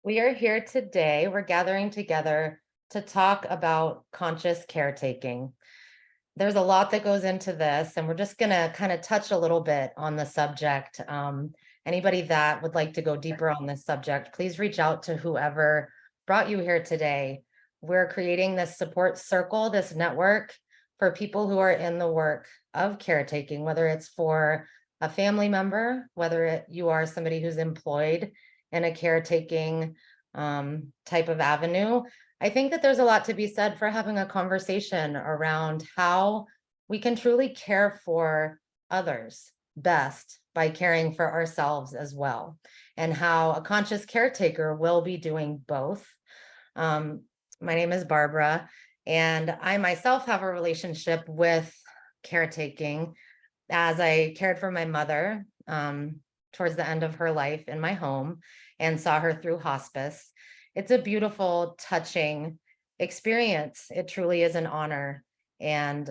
We are here today. We're gathering together to talk about conscious caretaking. There's a lot that goes into this, and we're just going to kind of touch a little bit on the subject. Anybody that would like to go deeper on this subject, please reach out to whoever brought you here today. We're creating this support circle, this network for people who are in the work of caretaking, whether it's for a family member, whether you are somebody who's employed in a caretaking type of avenue. I think that there's a lot to be said for having a conversation around how we can truly care for others best by caring for ourselves as well, and how a conscious caretaker will be doing both. Um, my name is Barbara, and I myself have a relationship with caretaking as I cared for my mother towards the end of her life in my home and saw her through hospice. It's a beautiful, touching experience. It truly is an honor, and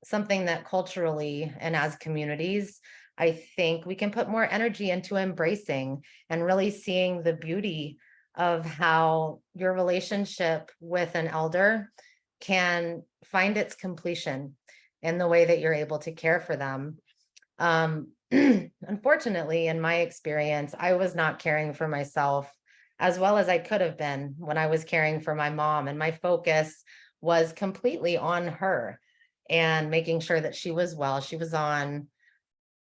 something that culturally and as communities, I think we can put more energy into embracing and really seeing the beauty of how your relationship with an elder can find its completion in the way that you're able to care for them. Unfortunately, in my experience, I was not caring for myself as well as I could have been when I was caring for my mom. And my focus was completely on her and making sure that she was well. She was on,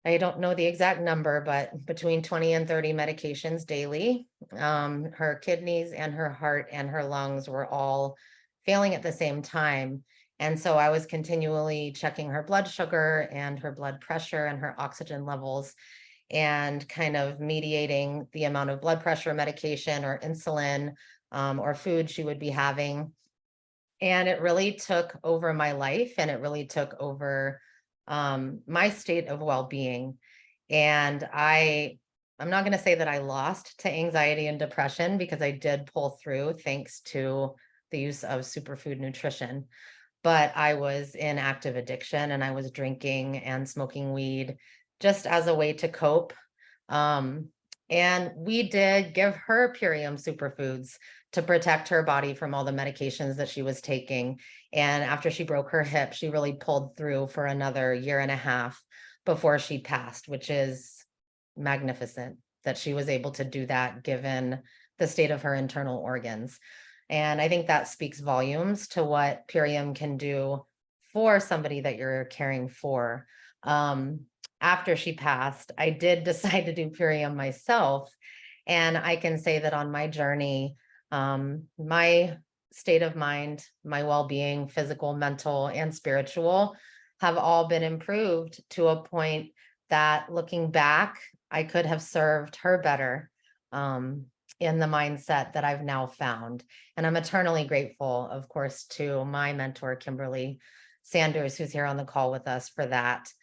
I don't know the exact number, but between 20 and 30 medications daily. Her kidneys and her heart and her lungs were all failing at the same time. And so I was continually checking her blood sugar and her blood pressure and her oxygen levels, and kind of mediating the amount of blood pressure medication or insulin or food she would be having. And it really took over my life, and it really took over my state of well-being. And I'm not going to say that I lost to anxiety and depression, because I did pull through thanks to the use of superfood nutrition. But I was in active addiction, and I was drinking and smoking weed just as a way to cope. Um, and we did give her Purium superfoods to protect her body from all the medications that she was taking. And after she broke her hip, she really pulled through for another year and a half before she passed, which is magnificent that she was able to do that given the state of her internal organs. And I think that speaks volumes to what Purium can do for somebody that you're caring for. After she passed, I did decide to do Purium myself. And I can say that on my journey, my state of mind, my well-being, physical, mental, and spiritual, have all been improved to a point that, looking back, I could have served her better in the mindset that I've now found. And I'm eternally grateful, of course, to my mentor, Kimberly Sanders, who's here on the call with us for that.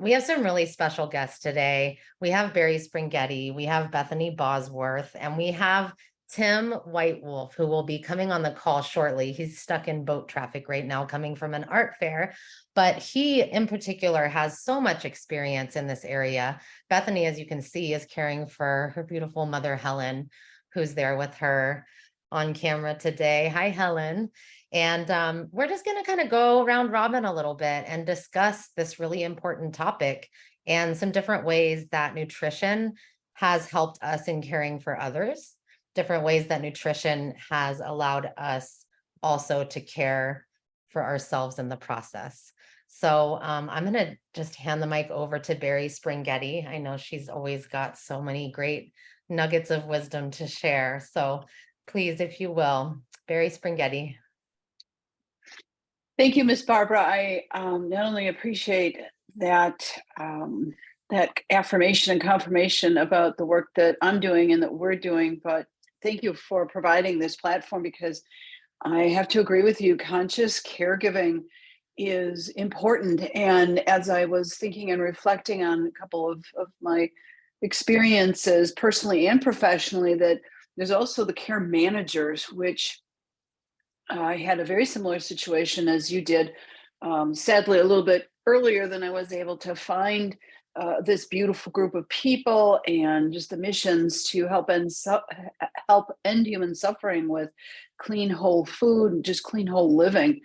We have some really special guests today. We have Barry Springhetti, we have Bethany Bosworth, and we have Tim Whitewolf, who will be coming on the call shortly. He's stuck in boat traffic right now, coming from an art fair, but he in particular has so much experience in this area. Bethany, as you can see, is caring for her beautiful mother, Helen, who's there with her on camera today. Hi, Helen. And we're just going to kind of go round robin a little bit and discuss this really important topic and some different ways that nutrition has helped us in caring for others, different ways that nutrition has allowed us also to care for ourselves in the process. So I'm going to just hand the mic over to Barry Springhetti. I know she's always got so many great nuggets of wisdom to share. So please, if you will, Barry Springhetti. Thank you, Miss Barbara. I not only appreciate that that affirmation and confirmation about the work that I'm doing and that we're doing, but thank you for providing this platform, because I have to agree with you. Conscious caregiving is important. And as I was thinking and reflecting on a couple of my experiences personally and professionally, that there's also the care managers, which I had a very similar situation as you did. Sadly, a little bit earlier than I was able to find this beautiful group of people, and just the missions to help end human suffering with clean, whole food, and just clean, whole living,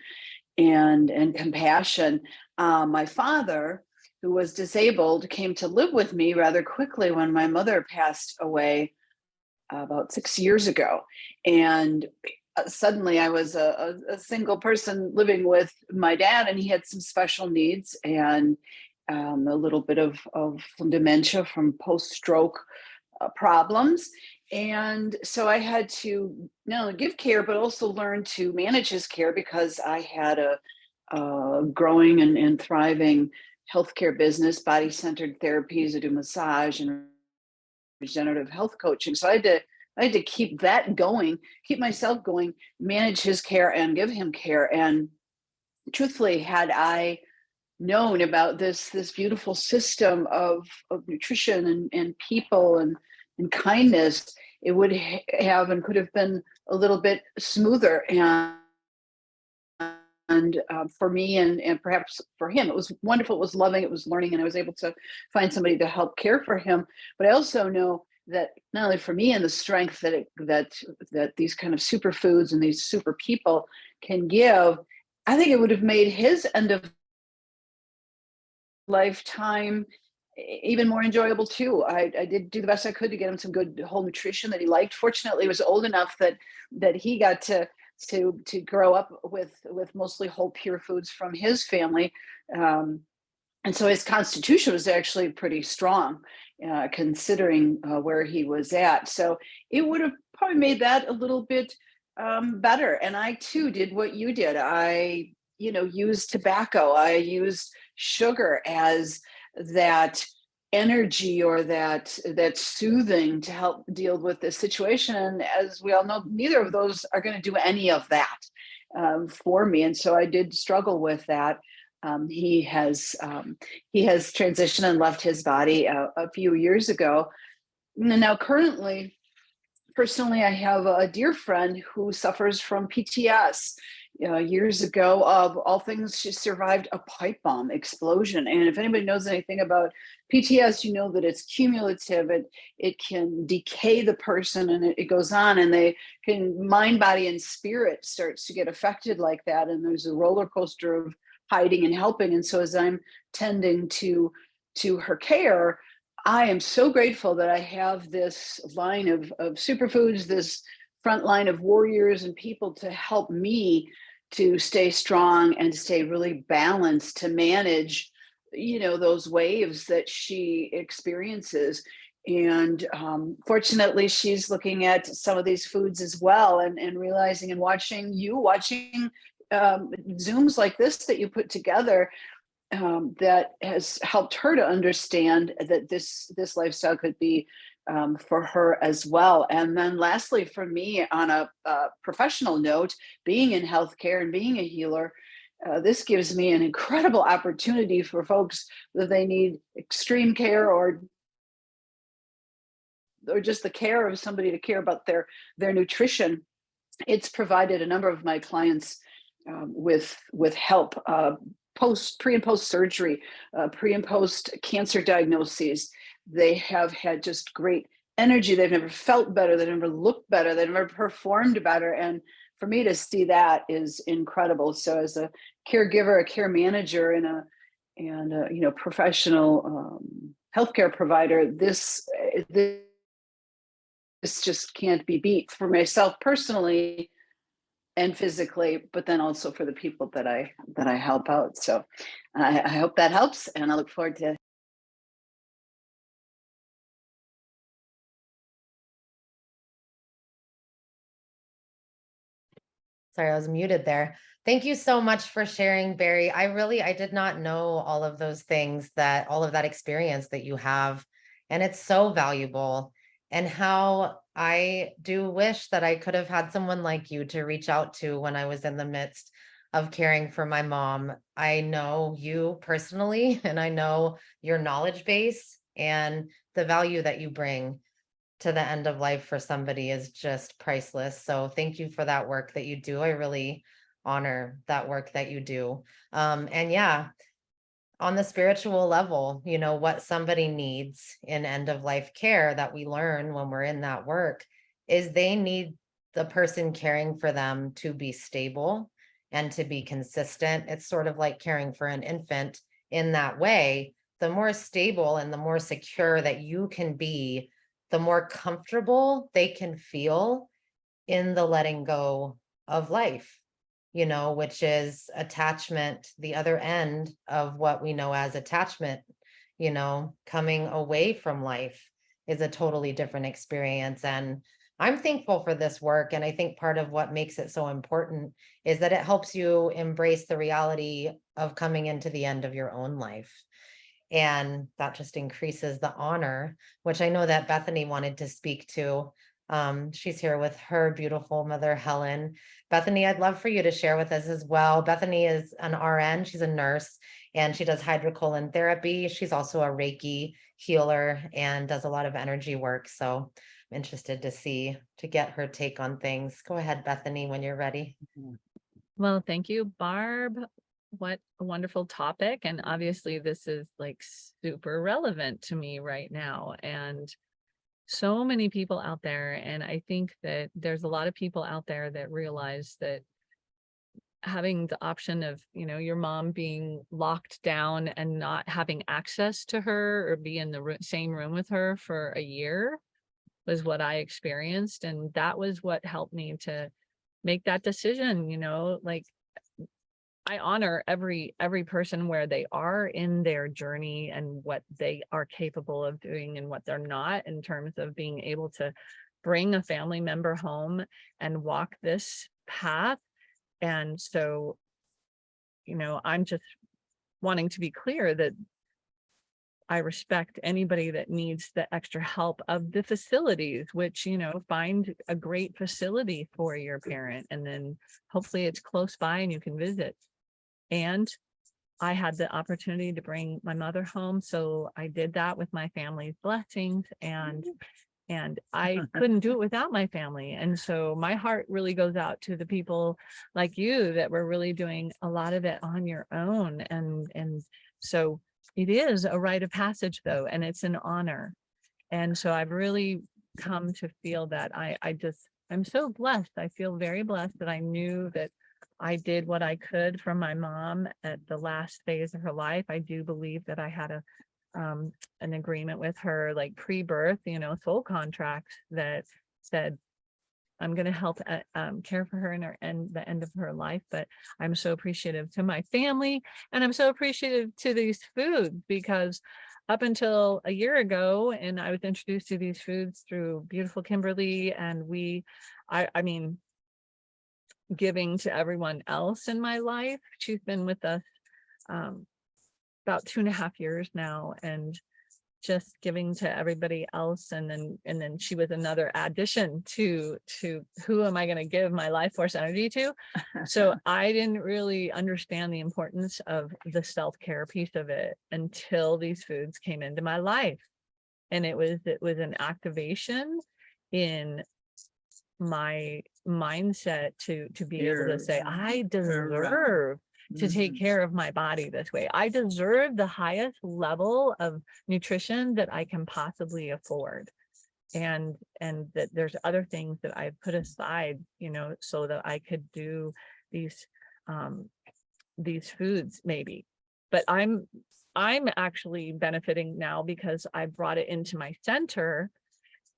and compassion. My father, who was disabled, came to live with me rather quickly when my mother passed away about 6 years ago, and suddenly I was a single person living with my dad, and he had some special needs, and a little bit of dementia from post-stroke problems. And so I had to not only give care, but also learn to manage his care, because I had a growing and thriving healthcare business, body-centered therapies. I do massage and regenerative health coaching. So I had to keep that going, keep myself going, manage his care and give him care. And truthfully, had I known about this beautiful system of nutrition and people and kindness, it would have and could have been a little bit smoother. And for me, and perhaps for him, it was wonderful, it was loving, it was learning, and I was able to find somebody to help care for him. But I also know that not only for me and the strength that these kind of superfoods and these super people can give, I think it would have made his end of lifetime even more enjoyable too. I did do the best I could to get him some good whole nutrition that he liked. Fortunately, he was old enough that he got to grow up with mostly whole pure foods from his family. Um, and so his constitution was actually pretty strong, considering where he was at. So it would have probably made that a little bit better. And I too did what you did. I, used tobacco. I used sugar as that energy, or that soothing to help deal with this situation. And as we all know, neither of those are going to do any of that for me. And so I did struggle with that. He has transitioned and left his body a few years ago. And now, currently, personally, I have a dear friend who suffers from PTS. Years ago, of all things, she survived a pipe bomb explosion. And if anybody knows anything about PTS, you know that it's cumulative. It can decay the person, and it goes on, and they can, mind, body, and spirit starts to get affected like that. And there's a roller coaster of hiding and helping. And so as I'm tending to her care, I am so grateful that I have this line of superfoods, this front line of warriors and people to help me to stay strong and stay really balanced, to manage, those waves that she experiences. And fortunately, she's looking at some of these foods as well, and realizing and watching Zooms like this that you put together, that has helped her to understand that this lifestyle could be for her as well. And then lastly, for me, on a professional note, being in healthcare and being a healer, this gives me an incredible opportunity for folks that they need extreme care, or just the care of somebody to care about their nutrition. It's provided a number of my clients with help, pre and post surgery, pre and post cancer diagnoses. They have had just great energy. They've never felt better. They've never looked better. They've never performed better. And for me to see that is incredible. So as a caregiver, a care manager, and a professional healthcare provider, this just can't be beat for myself personally and physically, but then also for the people that I help out. So I hope that helps, and I look forward to. Sorry, I was muted there. Thank you so much for sharing, Barry. I did not know all of those things, all of that experience that you have. And it's so valuable. And how I do wish that I could have had someone like you to reach out to when I was in the midst of caring for my mom. I know you personally, and I know your knowledge base and the value that you bring to the end of life for somebody is just priceless. So thank you for that work that you do. I really honor that work that you do. And yeah, on the spiritual level, what somebody needs in end of life care that we learn when we're in that work is they need the person caring for them to be stable and to be consistent. It's sort of like caring for an infant in that way. The more stable and the more secure that you can be, the more comfortable they can feel in the letting go of life, which is attachment, the other end of what we know as attachment, coming away from life is a totally different experience. And I'm thankful for this work. And I think part of what makes it so important is that it helps you embrace the reality of coming into the end of your own life. And that just increases the honor, which I know that Bethany wanted to speak to. She's here with her beautiful mother, Helen. Bethany, I'd love for you to share with us as well. Bethany is an RN, she's a nurse, and she does hydrocolon therapy. She's also a Reiki healer and does a lot of energy work. So I'm interested to get her take on things. Go ahead, Bethany, when you're ready. Well, thank you, Barb. What a wonderful topic. And obviously, this is like super relevant to me right now. And so many people out there. And I think that there's a lot of people out there that realize that having the option of, your mom being locked down and not having access to her or be in the same room with her for a year was what I experienced. And that was what helped me to make that decision, like I honor every person where they are in their journey and what they are capable of doing and what they're not, in terms of being able to bring a family member home and walk this path. And so, I'm just wanting to be clear that I respect anybody that needs the extra help of the facilities, which, find a great facility for your parent, and then hopefully it's close by and you can visit. And I had the opportunity to bring my mother home, so I did that with my family's blessings, and I couldn't do it without my family. And so my heart really goes out to the people like you that were really doing a lot of it on your own. And so it is a rite of passage though, and it's an honor. And so I've really come to feel that I'm so blessed. I feel very blessed that I knew that I did what I could for my mom at the last phase of her life. I do believe that I had an agreement with her, like pre-birth, soul contract that said, I'm going to help care for her in the end of her life. But I'm so appreciative to my family, and I'm so appreciative to these foods, because up until a year ago, and I was introduced to these foods through beautiful Kimberly, and I mean, giving to everyone else in my life. She's been with us about 2.5 years now, and just giving to everybody else. And then she was another addition to who am I going to give my life force energy to. So I didn't really understand the importance of the self-care piece of it until these foods came into my life. And it was an activation in my mindset to be able to say, I deserve to take care of my body this way. I deserve the highest level of nutrition that I can possibly afford. And that there's other things that I've put aside, so that I could do these foods maybe. But I'm actually benefiting now because I brought it into my center,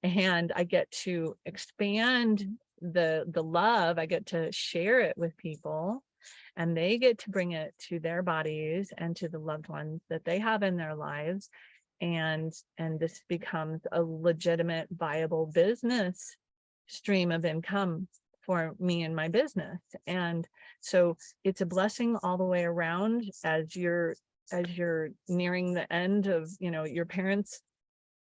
and I get to expand the love. I get to share it with people, and they get to bring it to their bodies and to the loved ones that they have in their lives. And this becomes a legitimate, viable business stream of income for me and my business. And so it's a blessing all the way around as you're nearing the end of, your parents'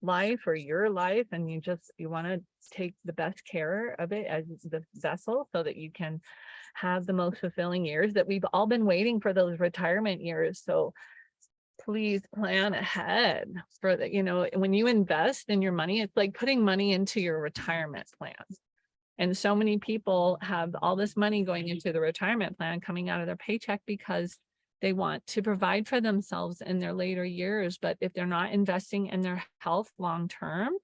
life or your life, and you want to take the best care of it as the vessel so that you can have the most fulfilling years. That we've all been waiting for those retirement years. So please plan ahead for that. When you invest in your money, it's like putting money into your retirement plan. And so many people have all this money going into the retirement plan coming out of their paycheck because They want to provide for themselves in their later years, but if they're not investing in their health long term,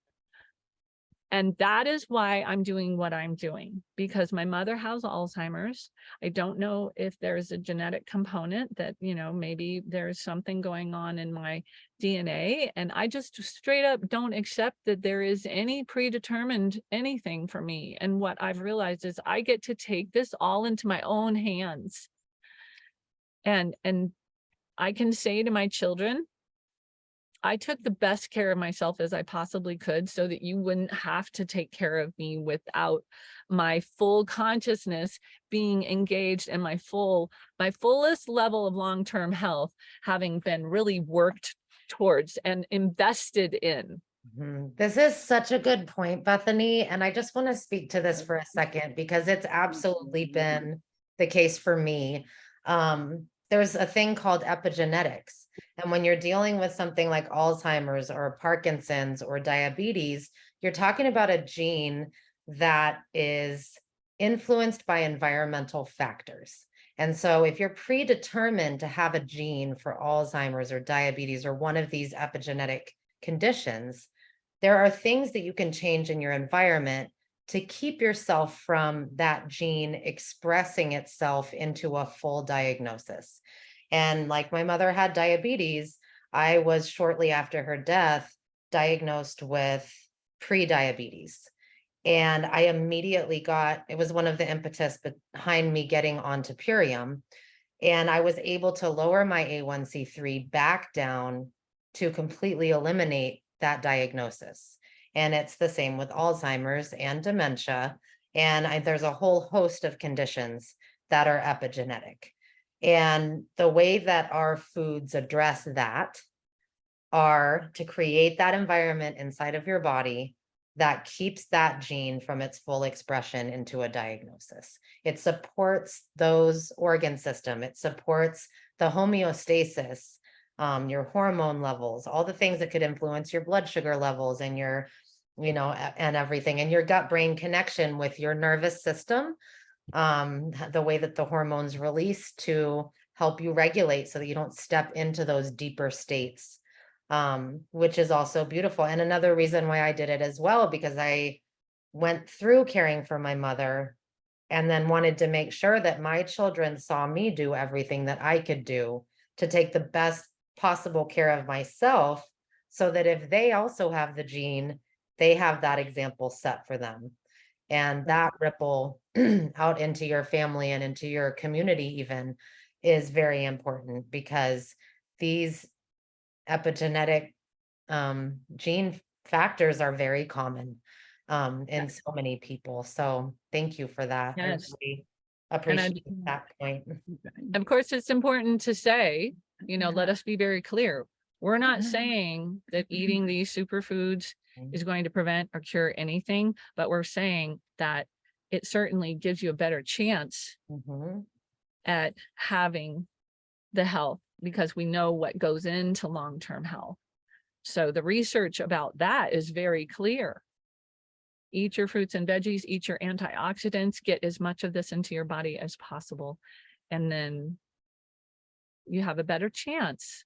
and that is why I'm doing what I'm doing, because my mother has Alzheimer's. I don't know if there's a genetic component that, maybe there's something going on in my DNA. And I just straight up don't accept that there is any predetermined anything for me. And what I've realized is I get to take this all into my own hands. And I can say to my children, I took the best care of myself as I possibly could so that you wouldn't have to take care of me without my full consciousness being engaged and my fullest level of long-term health having been really worked towards and invested in. This is such a good point, Bethany. And I just want to speak to this for a second because it's absolutely been the case for me. There's a thing called epigenetics. And when you're dealing with something like Alzheimer's or Parkinson's or diabetes, you're talking about a gene that is influenced by environmental factors. And so if you're predetermined to have a gene for Alzheimer's or diabetes or one of these epigenetic conditions, there are things that you can change in your environment to keep yourself from that gene expressing itself into a full diagnosis. And like my mother had diabetes, I was shortly after her death diagnosed with pre-diabetes. And I immediately it was one of the impetus behind me getting onto Purium. And I was able to lower my A1C3 back down to completely eliminate that diagnosis. And it's the same with Alzheimer's and dementia. And there's a whole host of conditions that are epigenetic. And the way that our foods address that are to create that environment inside of your body that keeps that gene from its full expression into a diagnosis. It supports those organ system. It supports the homeostasis, your hormone levels, all the things that could influence your blood sugar levels and your, and everything, and your gut-brain connection with your nervous system, the way that the hormones release to help you regulate so that you don't step into those deeper states, which is also beautiful. And another reason why I did it as well, because I went through caring for my mother and then wanted to make sure that my children saw me do everything that I could do to take the best possible care of myself so that if they also have the gene, they have that example set for them. And that ripple out into your family and into your community even is very important because these epigenetic gene factors are very common in so many people. So thank you for that. Yes. I really And appreciate that point. of course, it's important to say, let us be very clear. We're not saying that eating these superfoods is going to prevent or cure anything, but we're saying that it certainly gives you a better chance at having the health because we know what goes into long-term health. So the research about that is very clear. Eat your fruits and veggies, eat your antioxidants, get as much of this into your body as possible. And then you have a better chance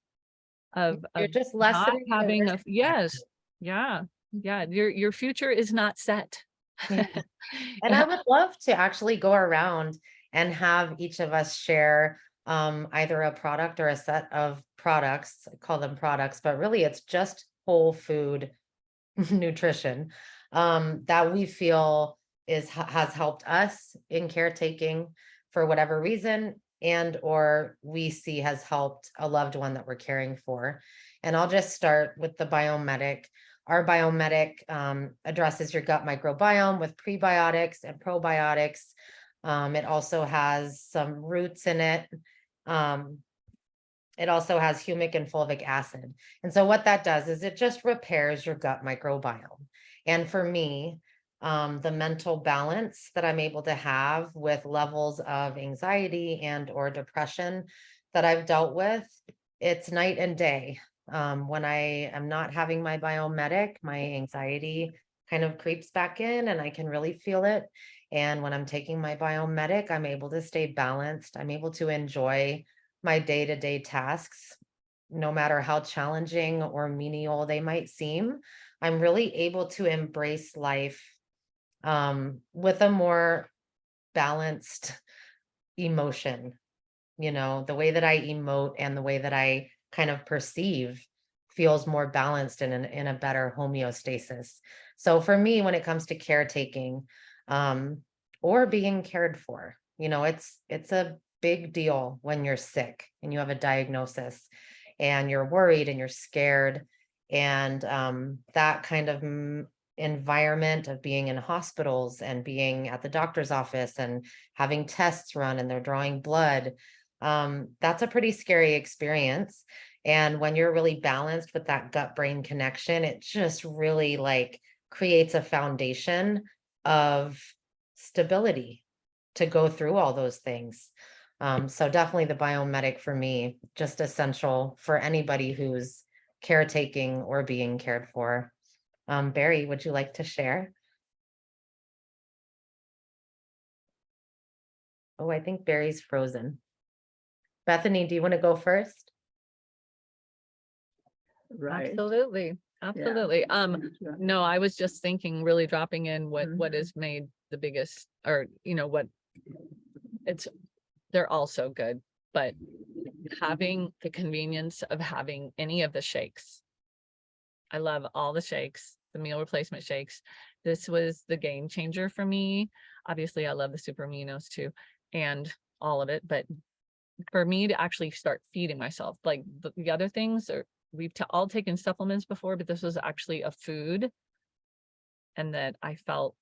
of You're just not lessening the having risk a, factor. yes. Yeah. Your future is not set. Yeah. And I would love to actually go around and have each of us share either a product or a set of products. I call them products, but really it's just whole food nutrition that we feel has helped us in caretaking for whatever reason, and or we see has helped a loved one that we're caring for. And I'll just start with the Biomedic. Our Biomedic addresses your gut microbiome with prebiotics and probiotics. It also has some roots in it. It also has humic and fulvic acid. And so what that does is it just repairs your gut microbiome. And for me, the mental balance that I'm able to have with levels of anxiety and or depression that I've dealt with, it's night and day. When I am not having my Biomedic, my anxiety kind of creeps back in and I can really feel it. And when I'm taking my Biomedic, I'm able to stay balanced. I'm able to enjoy my day-to-day tasks, no matter how challenging or menial they might seem, I'm really able to embrace life with a more balanced emotion. The way that I emote and the way that I kind of perceive feels more balanced and in a better homeostasis. So for me, when it comes to caretaking, um, or being cared for, it's a big deal when you're sick and you have a diagnosis and you're worried and you're scared. And that kind of environment of being in hospitals and being at the doctor's office and having tests run and they're drawing blood, that's a pretty scary experience. And when you're really balanced with that gut brain connection, it just really like creates a foundation of stability to go through all those things. So definitely the biomedic for me, just essential for anybody who's caretaking or being cared for. Barry, would you like to share? Oh, I think Barry's frozen. Bethany, do you want to go first? Right. Absolutely. Absolutely. No, I was just thinking, really dropping in what has made the biggest, or what they're all so good, but having the convenience of having any of the shakes. I love all the shakes, the meal replacement shakes. This was the game changer for me. Obviously, I love the super aminos too, and all of it, but for me to actually start feeding myself, like the other things are, we've all taken supplements before, but this was actually a food, and that I felt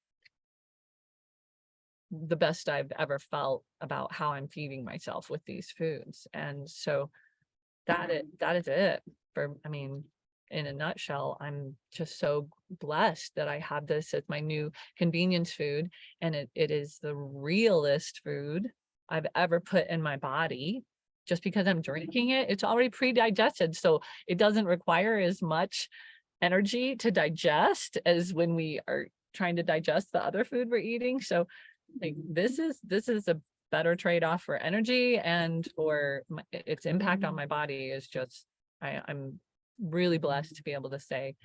the best I've ever felt about how I'm feeding myself with these foods. And so that is it for, I mean, in a nutshell, I'm just so blessed that I have this as my new convenience food, and it is the realest food I've ever put in my body. Just because I'm drinking it, it's already pre-digested, so it doesn't require as much energy to digest as when we are trying to digest the other food we're eating. So like this is a better trade-off for energy, and for its impact on my body is just, I'm really blessed to be able to say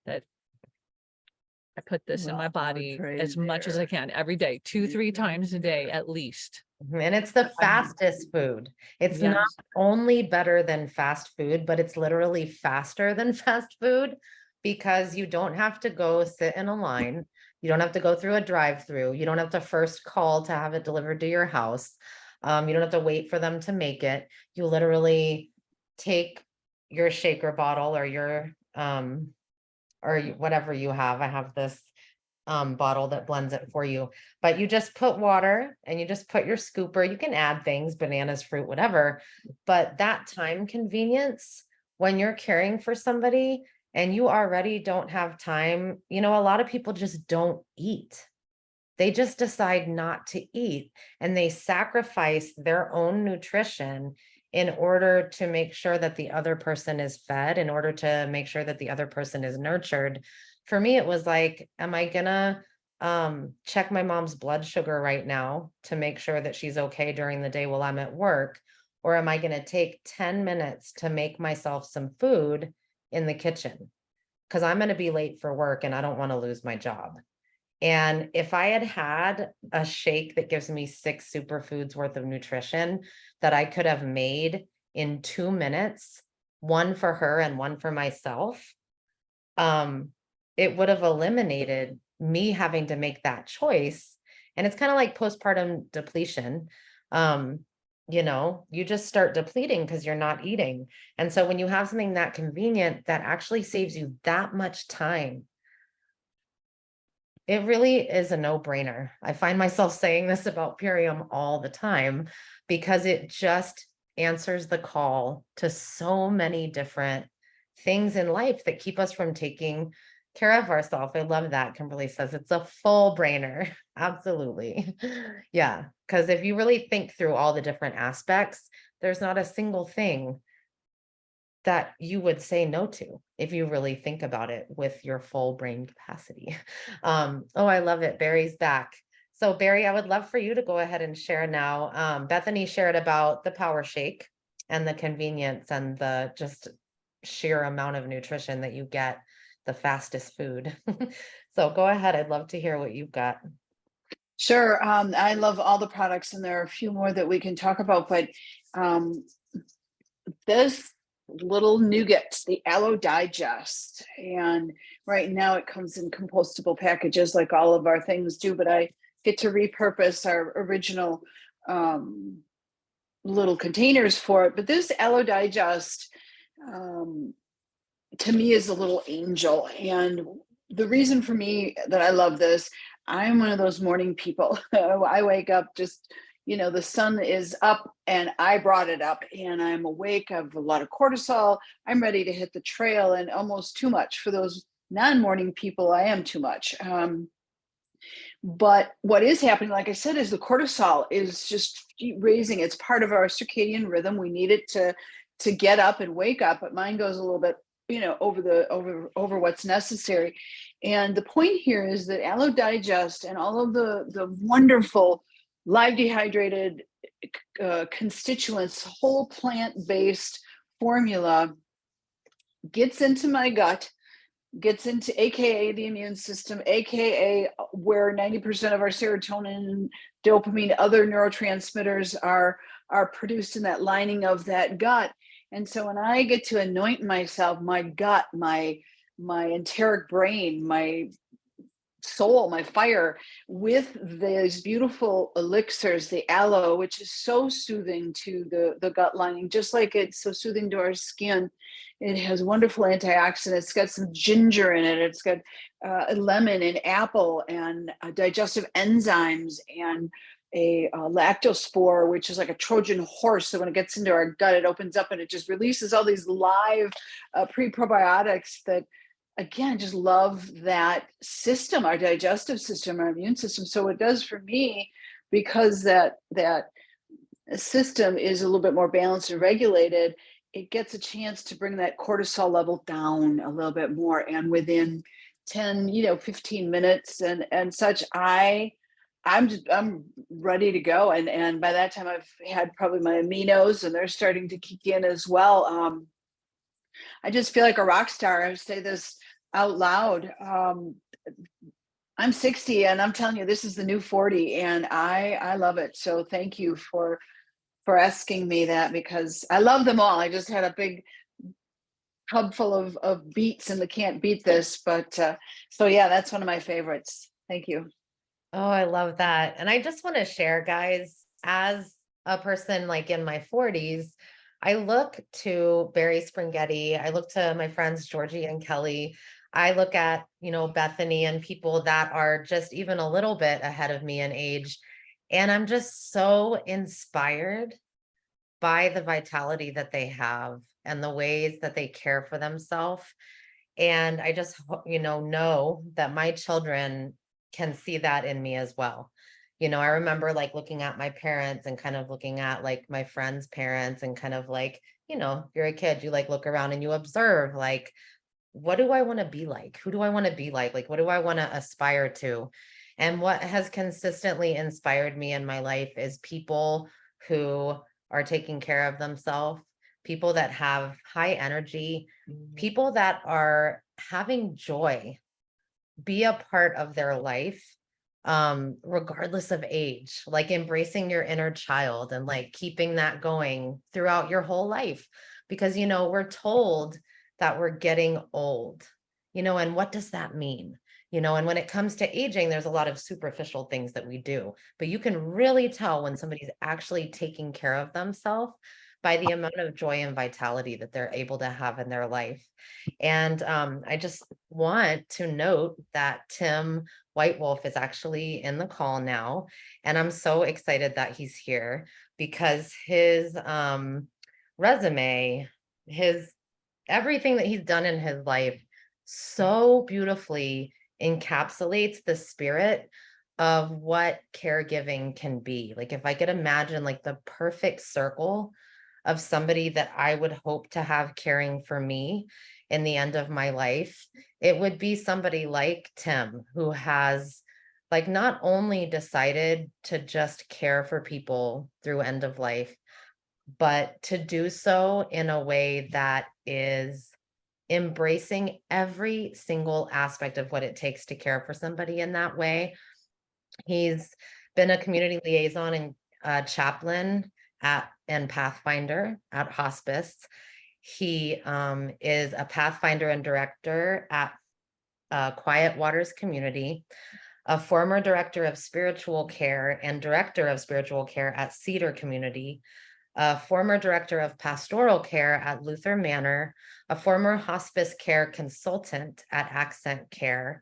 that I put this in my body as much as I can every day, 2-3 times a day at least. And it's the fastest food. It's not Yes. only better than fast food, but it's literally faster than fast food because you don't have to go sit in a line. You don't have to go through a drive-through. You don't have to first call to have it delivered to your house. You don't have to wait for them to make it. You literally take your shaker bottle or your whatever you have. I have this bottle that blends it for you, but you just put water and you just put your scooper. You can add things, bananas, fruit, whatever, but that time convenience when you're caring for somebody and you already don't have time, a lot of people just don't eat. They just decide not to eat and they sacrifice their own nutrition in order to make sure that the other person is fed, in order to make sure that the other person is nurtured. For me, it was like, am I gonna check my mom's blood sugar right now to make sure that she's okay during the day while I'm at work? Or am I gonna take 10 minutes to make myself some food in the kitchen? Because I'm gonna be late for work and I don't want to lose my job. And if I had had a shake that gives me 6 superfoods worth of nutrition that I could have made in 2 minutes, one for her and one for myself, um, it would have eliminated me having to make that choice. And it's kind of like postpartum depletion. You just start depleting because you're not eating. And so when you have something that convenient that actually saves you that much time, it really is a no-brainer. I find myself saying this about Purium all the time because it just answers the call to so many different things in life that keep us from taking care of ourselves. I love that. Kimberly says it's a full brainer. Absolutely. Yeah. Because if you really think through all the different aspects, there's not a single thing that you would say no to if you really think about it with your full brain capacity. Oh, I love it. Barry's back. So Barry, I would love for you to go ahead and share now. Bethany shared about the power shake. and the convenience and the just sheer amount of nutrition that you get, the fastest food. So go ahead. I'd love to hear what you've got. Sure. I love all the products, and there are a few more that we can talk about, but um, this little nougat, the Aloe Digest, and right now it comes in compostable packages like all of our things do, but I get to repurpose our original little containers for it. But this Aloe Digest, um, to me, is a little angel. And the reason for me that I love this, I'm one of those morning people. I wake up just, the sun is up and I brought it up and I'm awake. I have a lot of cortisol. I'm ready to hit the trail, and almost too much for those non-morning people. I am too much. But what is happening, like I said, is the cortisol is just raising. It's part of our circadian rhythm. We need it to get up and wake up, but mine goes a little bit, over what's necessary. And the point here is that Aloe Digest and all of the wonderful live dehydrated constituents, whole plant-based formula gets into my gut, gets into AKA the immune system, AKA where 90% of our serotonin, dopamine, other neurotransmitters are produced in that lining of that gut. And so when I get to anoint myself, my gut, my enteric brain, my soul, my fire, with these beautiful elixirs, the aloe, which is so soothing to the gut lining, just like it's so soothing to our skin. It has wonderful antioxidants. It's got some ginger in it. It's got lemon and apple and digestive enzymes and a lactospore, which is like a Trojan horse. So when it gets into our gut, it opens up and it just releases all these live pre-probiotics that, again, just love that system, our digestive system, our immune system. So it does for me, because that system is a little bit more balanced and regulated. It gets a chance to bring that cortisol level down a little bit more. And within 10, 15 minutes and such, I'm ready to go. And by that time I've had probably my aminos and they're starting to kick in as well. I just feel like a rock star. I say this out loud. I'm 60 and I'm telling you, this is the new 40 and I love it. So thank you for asking me that, because I love them all. I just had a big tub full of beets and the can't beat this, but so yeah, that's one of my favorites. Thank you. Oh, I love that. And I just want to share, guys, as a person like in my 40s, I look to Barry Springhetti. I look to my friends Georgie and Kelly. I look at, Bethany and people that are just even a little bit ahead of me in age. And I'm just so inspired by the vitality that they have and the ways that they care for themselves. And I just, know that my children can see that in me as well. I remember like looking at my parents and kind of looking at like my friends' parents and kind of like, you're a kid, you like look around and you observe like, what do I want to be like? Who do I want to be like? Like, what do I want to aspire to? And what has consistently inspired me in my life is people who are taking care of themselves, people that have high energy, people that are having joy be a part of their life, regardless of age, like embracing your inner child and like keeping that going throughout your whole life. Because, we're told that we're getting old, and what does that mean? And when it comes to aging, there's a lot of superficial things that we do, but you can really tell when somebody's actually taking care of themselves by the amount of joy and vitality that they're able to have in their life. And I just want to note that Tim White Wolf is actually in the call now. And I'm so excited that he's here because his resume, his everything that he's done in his life so beautifully encapsulates the spirit of what caregiving can be. Like if I could imagine like the perfect circle of somebody that I would hope to have caring for me in the end of my life, it would be somebody like Tim, who has like not only decided to just care for people through end of life, but to do so in a way that is embracing every single aspect of what it takes to care for somebody in that way. He's been a community liaison and chaplain at and pathfinder at hospice. He is a pathfinder and director at Quiet Waters Community, a former director of spiritual care and director of spiritual care at Cedar Community, a former director of pastoral care at Luther Manor, a former hospice care consultant at Accent Care,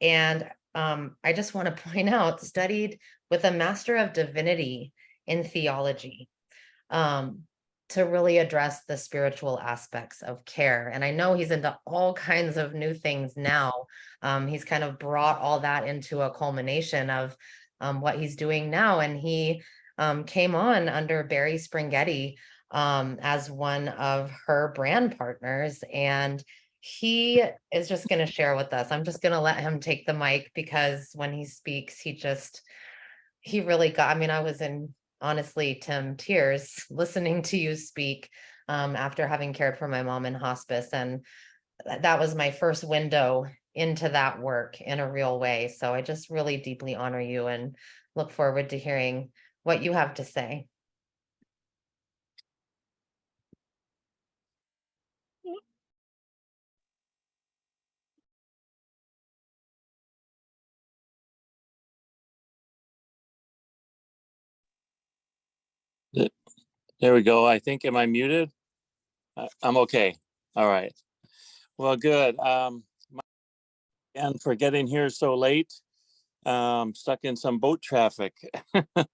and I just want to point out, studied with a Master of Divinity in theology. Um, to really address the spiritual aspects of care. And I know he's into all kinds of new things now. He's kind of brought all that into a culmination of what he's doing now. And he came on under Barry Springhetti as one of her brand partners. And he is just going to share with us. I'm just going to let him take the mic because when he speaks, he really got, I mean, I was in, honestly, Tim, tears listening to you speak after having cared for my mom in hospice. And that was my first window into that work in a real way. So I just really deeply honor you and look forward to hearing what you have to say. There we go. I think, am I muted? I'm okay. All right. Well, good. And for getting here so late, stuck in some boat traffic,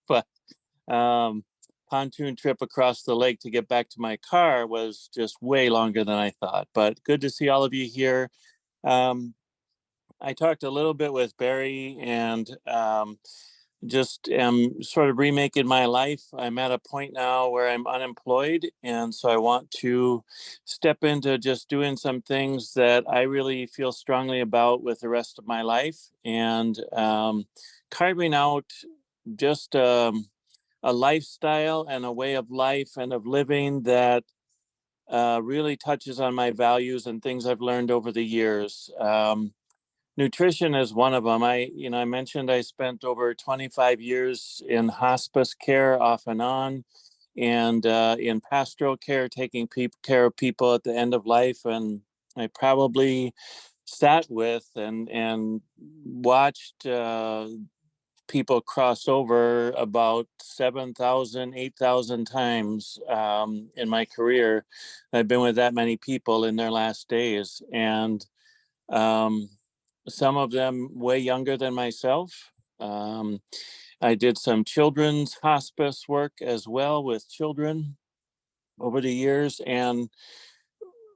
but pontoon trip across the lake to get back to my car was just way longer than I thought. But good to see all of you here. I talked a little bit with Barry and just am sort of remaking my life. I'm at a point now where I'm unemployed. And so I want to step into just doing some things that I really feel strongly about with the rest of my life and carving out just a lifestyle and a way of life and of living that really touches on my values and things I've learned over the years. Nutrition is one of them. I mentioned I spent over 25 years in hospice care off and on, and in pastoral care, taking care of people at the end of life. And I probably sat with and watched people cross over about 7,000, 8,000 times in my career. I've been with that many people in their last days. And some of them way younger than myself. Um, I did some children's hospice work as well with children over the years. And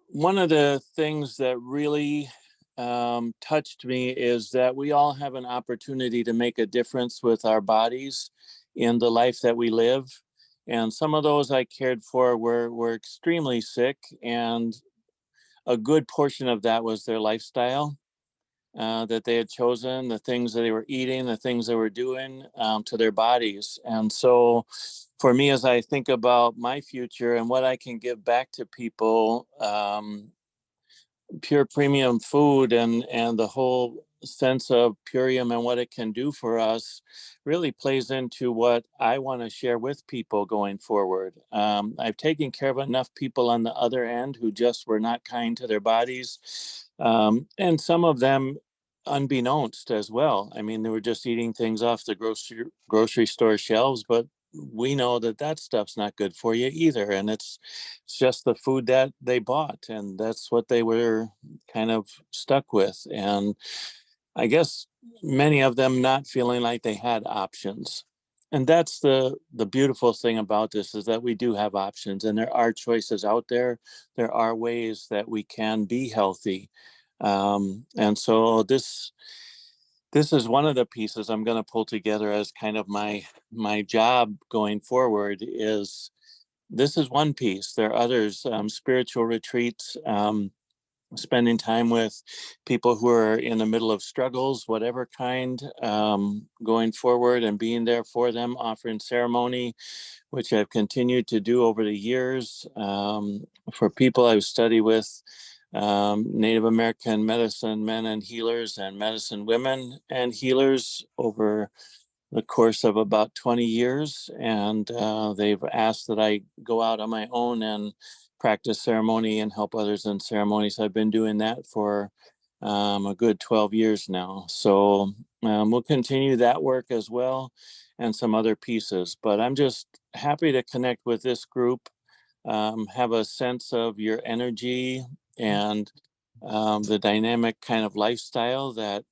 one of the things that really touched me is that we all have an opportunity to make a difference with our bodies in the life that we live. And some of those I cared for were extremely sick, and a good portion of that was their lifestyle that they had chosen, the things that they were eating, the things they were doing to their bodies. And so for me, as I think about my future and what I can give back to people, pure premium food and the whole sense of purium and what it can do for us really plays into what I want to share with people going forward. I've taken care of enough people on the other end who just were not kind to their bodies, and some of them unbeknownst as well. I mean, they were just eating things off the grocery store shelves, but we know that that stuff's not good for you either. And it's just the food that they bought, and that's what they were kind of stuck with. And I guess many of them not feeling like they had options. And that's the beautiful thing about this, is that we do have options, and there are choices out there. There are ways that we can be healthy. And so this is one of the pieces I'm going to pull together as kind of my job going forward. Is this is one piece. There are others, spiritual retreats, spending time with people who are in the middle of struggles, whatever kind, going forward and being there for them, offering ceremony, which I've continued to do over the years, for people I've studied with, Native American medicine men and healers and medicine women and healers over the course of about 20 years. And they've asked that I go out on my own and practice ceremony and help others in ceremonies. I've been doing that for a good 12 years now. So we'll continue that work as well and some other pieces. But I'm just happy to connect with this group, have a sense of your energy and the dynamic kind of lifestyle that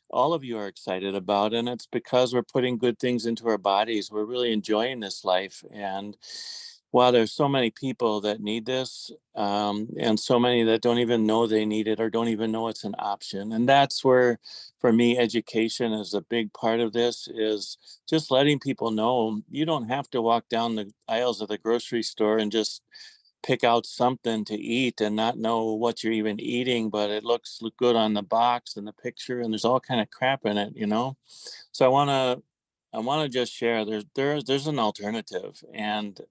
all of you are excited about. And it's because we're putting good things into our bodies. We're really enjoying this life. And while there's so many people that need this, and so many that don't even know they need it or don't even know it's an option. And that's where, for me, education is a big part of this, is just letting people know you don't have to walk down the aisles of the grocery store and just pick out something to eat and not know what you're even eating, but it looks good on the box and the picture, and there's all kind of crap in it, you know? So I want to just share there's an alternative and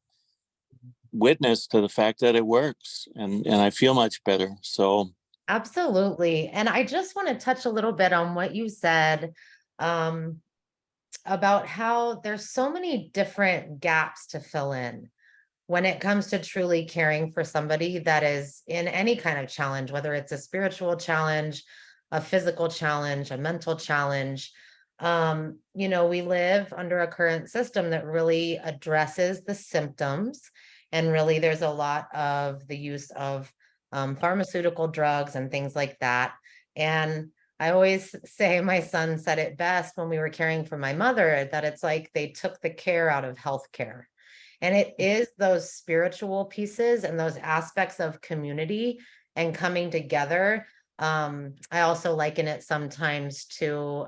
witness to the fact that it works, and I feel much better. So Absolutely. And I just want to touch a little bit on what you said, um, about how there's so many different gaps to fill in when it comes to truly caring for somebody that is in any kind of challenge, whether it's a spiritual challenge, a physical challenge, a mental challenge. We live under a current system that really addresses the symptoms. And really, there's a lot of the use of pharmaceutical drugs and things like that. And I always say, my son said it best when we were caring for my mother, that it's like they took the care out of healthcare. And it is those spiritual pieces and those aspects of community and coming together. I also liken it sometimes to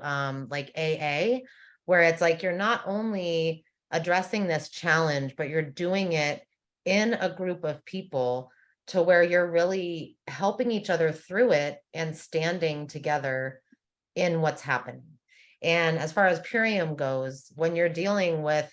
like AA, where it's like you're not only addressing this challenge, but you're doing it in a group of people to where you're really helping each other through it and standing together in what's happening. And as far as Purium goes, when you're dealing with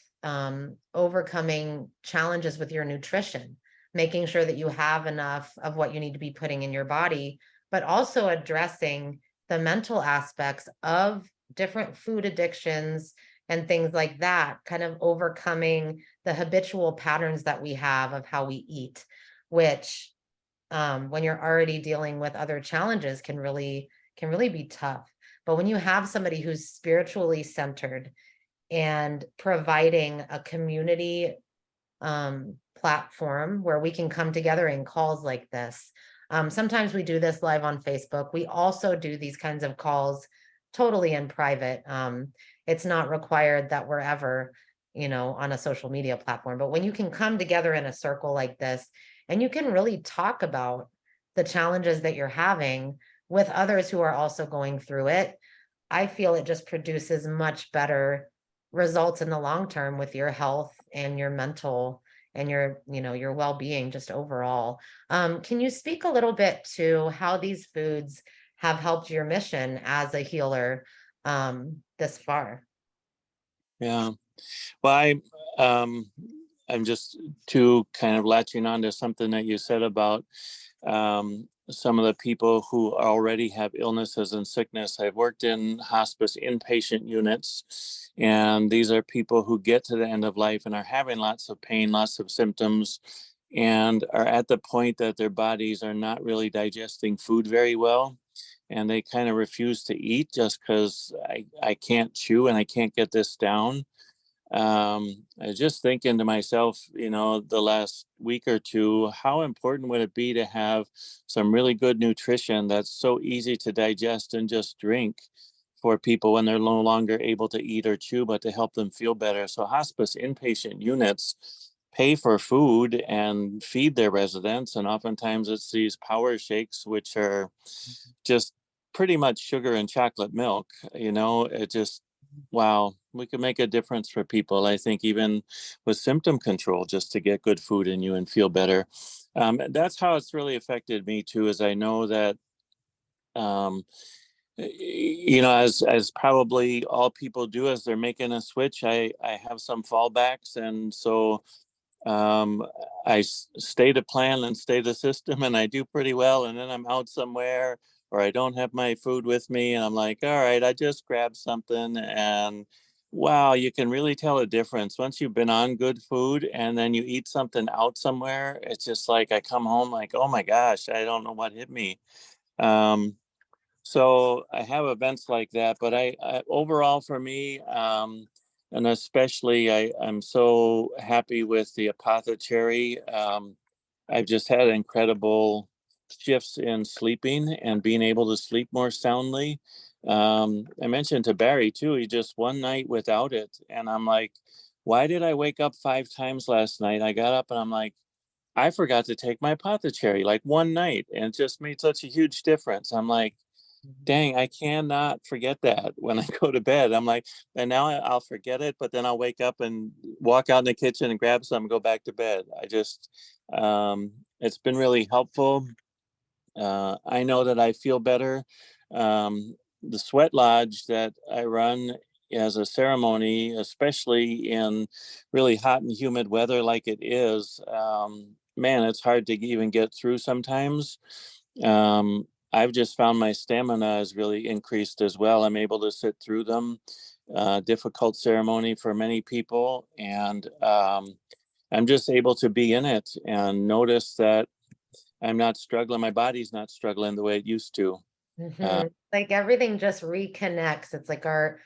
overcoming challenges with your nutrition, making sure that you have enough of what you need to be putting in your body, but also addressing the mental aspects of different food addictions and things like that, kind of overcoming the habitual patterns that we have of how we eat, which when you're already dealing with other challenges can really be tough. But when you have somebody who's spiritually centered and providing a community platform where we can come together in calls like this. Sometimes we do this live on Facebook. We also do these kinds of calls totally in private. It's not required that we're ever, on a social media platform. But when you can come together in a circle like this, and you can really talk about the challenges that you're having with others who are also going through it, I feel it just produces much better results in the long term with your health and your mental and your well-being just overall. Can you speak a little bit to how these foods have helped your mission as a healer this far? yeah. Well, I'm just to kind of latching on to something that you said about some of the people who already have illnesses and sickness. I've worked in hospice inpatient units, and these are people who get to the end of life and are having lots of pain, lots of symptoms, and are at the point that their bodies are not really digesting food very well. And they kind of refuse to eat just because I can't chew and I can't get this down. I was just thinking to myself, the last week or two, how important would it be to have some really good nutrition that's so easy to digest and just drink for people when they're no longer able to eat or chew, but to help them feel better. So hospice inpatient units pay for food and feed their residents. And oftentimes it's these power shakes, which are just pretty much sugar and chocolate milk. It just, wow, we could make a difference for people. I think even with symptom control, just to get good food in you and feel better. That's how it's really affected me too, is I know that, as probably all people do as they're making a switch, I have some fallbacks. And so I stay to plan and stay to system, and I do pretty well. And then I'm out somewhere, or I don't have my food with me, and I'm like, all right, I just grabbed something. And wow, you can really tell a difference once you've been on good food and then you eat something out somewhere. It's just like I come home like, oh my gosh, I don't know what hit me. Um, so I have events like that, but I overall for me, and especially I'm so happy with the apothecary. I've just had incredible shifts in sleeping and being able to sleep more soundly. I mentioned to Barry too, he just one night without it. And I'm like, why did I wake up 5 times last night? I got up and I'm like, I forgot to take my apothecary like one night, and it just made such a huge difference. I'm like, dang, I cannot forget that when I go to bed. I'm like, and now I'll forget it, but then I'll wake up and walk out in the kitchen and grab some and go back to bed. It's been really helpful. I know that I feel better. The sweat lodge that I run as a ceremony, especially in really hot and humid weather like it is, man, it's hard to even get through sometimes. I've just found my stamina has really increased as well. I'm able to sit through them. Difficult ceremony for many people, and I'm just able to be in it and notice that I'm not struggling. My body's not struggling the way it used to. Uh, Like everything just reconnects. It's like our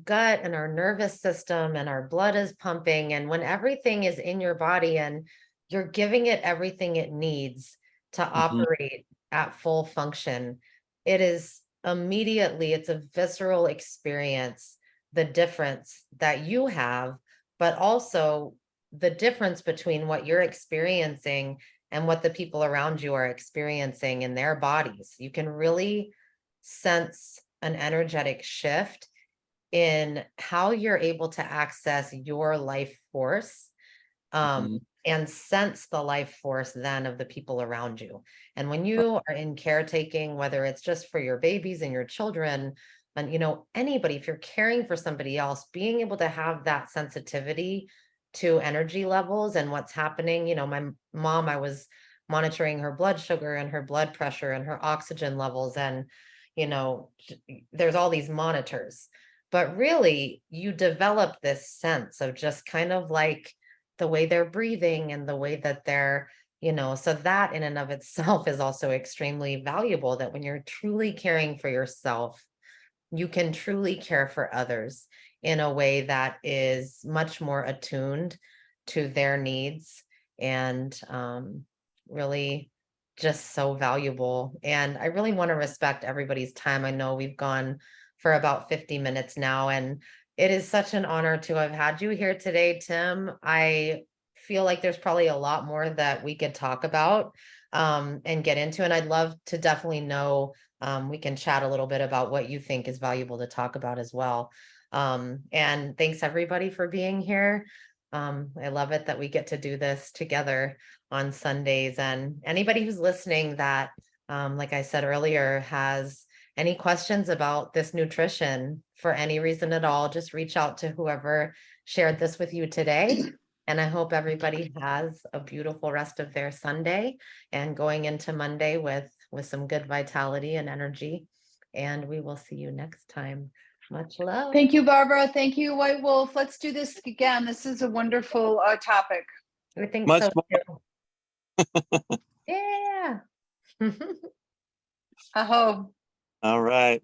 gut and our nervous system and our blood is pumping. And when everything is in your body and you're giving it everything it needs to mhm, operate at full function, it is immediately, it's a visceral experience, the difference that you have, but also the difference between what you're experiencing and what the people around you are experiencing in their bodies. You can really sense an energetic shift in how you're able to access your life force, mhm, and sense the life force then of the people around you. And when you are in caretaking, whether it's just for your babies and your children, and anybody, if you're caring for somebody else, being able to have that sensitivity to energy levels and what's happening. My mom, I was monitoring her blood sugar and her blood pressure and her oxygen levels, and there's all these monitors, but really you develop this sense of just kind of like the way they're breathing and the way that so that in and of itself is also extremely valuable, that when you're truly caring for yourself, you can truly care for others in a way that is much more attuned to their needs, and really just so valuable. And I really want to respect everybody's time. I know we've gone for about 50 minutes now, and it is such an honor to have had you here today, Tim. I feel like there's probably a lot more that we could talk about, and get into, and I'd love to definitely know, we can chat a little bit about what you think is valuable to talk about as well. And thanks everybody for being here. I love it that we get to do this together on Sundays. And anybody who's listening that, like I said earlier, has any questions about this nutrition for any reason at all, just reach out to whoever shared this with you today. And I hope everybody has a beautiful rest of their Sunday and going into Monday with some good vitality and energy. And we will see you next time. Much love. Thank you, Barbara. Thank you, White Wolf. Let's do this again. This is a wonderful topic. I think much so more. too. Yeah. Aho. All right.